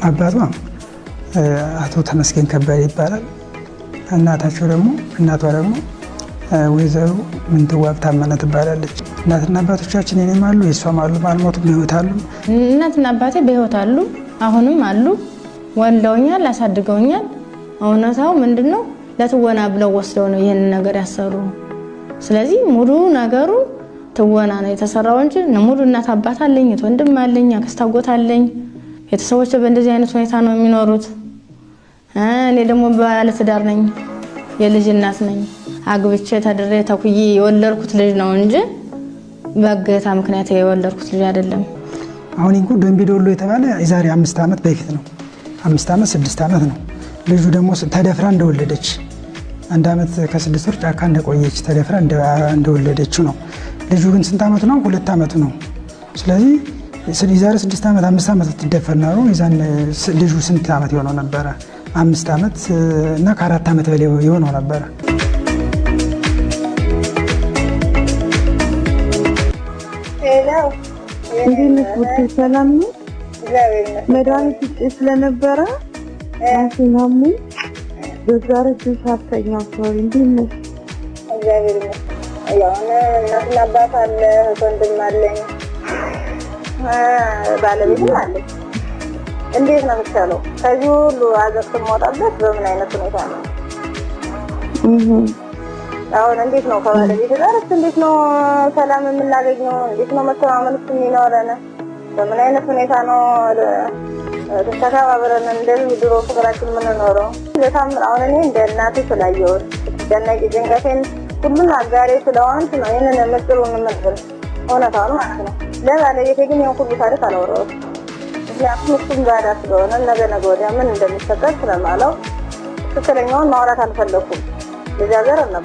አባቷ አቶ ተመስገን ከበደ ይባላል። እናቷ ደግሞ ወይዘሮ ምንትዋብ ታመነ ትባላለች። እናትና አባቶቻችን የኔም አሉ የሷም አሉ፣ አልሞቱም፣ በህይወት አሉ። እናትና አባቴ በህይወት አሉ፣ አሁንም አሉ። ወልደውኛል፣ አሳድገውኛል። እውነታው ምንድነው? ለትወና ብለው ወስደው ነው ይሄን ነገር ያሰሩ። ስለዚህ ሙሉ ነገሩ ትወና ነው የተሰራው እንጂ ሙሉ እናት አባት አለኝ፣ ወንድም አለኝ፣ አክስት አጎት አለኝ። ቤተሰቦች በእንደዚህ አይነት ሁኔታ ነው የሚኖሩት። እኔ ደግሞ ባለ ትዳር ነኝ፣ የልጅ እናት ነኝ። አግብቼ ተድሬ ተኩዬ የወለድኩት ልጅ ነው እንጂ በእገታ ምክንያት የወለድኩት ልጅ አይደለም። አሁን እንኳን ደምቢዶሎ የተባለ የዛሬ 5 ዓመት በፊት ነው። 5 ዓመት 6 ዓመት ነው። ልጁ ደግሞ ተደፍራ እንደወለደች 1 ዓመት ከ6 ወር ጫካ እንደቆየች ተደፍራ እንደወለደችው ነው። ልጁ ግን ስንት ዓመቱ ነው? 2 ዓመቱ ነው። ስለዚህ የዛሬ 6 ዓመት 5 ዓመት ትደፈር ነው። የዛን ልጁ ስንት ዓመት የሆነው ነበረ? 5 ዓመት እና ከ4 ዓመት በላይ የሆነው ነበረ። እንዴት ሰላም ነው? መድኃኒት ስለነበረ አሁን በዛሬ ሳስተኛ ሰው እንዴት ነው? እግዚአብሔር ይመስገን። ያው እናትና አባት አለ፣ ወንድም አለኝ፣ ባለቤትም አለኝ። እንዴት ነው የምትቻለው? ከዚህ ሁሉ አዘቅት የምወጣበት በምን አይነት ሁኔታ ነው? አሁን እንዴት ነው ከባለቤት ጋር እንዴት ነው ሰላም የምናገኘው? እንዴት ነው መተማመን የሚኖረን? በምን አይነት ሁኔታ ነው ተከባብረን እንደዚህ ድሮ ፍቅራችን የምንኖረው? ለታምር አሁን እኔ እንደ እናቴ ስላየሁት ደነቂ ጭንቀቴን ሁሉን አጋሬ ስለሆንኩ ነው ይሄንን መስሩን የምንል እውነታውን ማለት ነው። ለባለቤቴ ግን ይሄን ሁሉ ታሪክ አላወራሁትም። ምክንያቱም እሱም ጋር ስለሆነ ነገ ወዲያ ምን እንደሚፈጠር ስለማለው ትክክለኛውን ማውራት አልፈለኩም። ልጅ ሀገር ነበር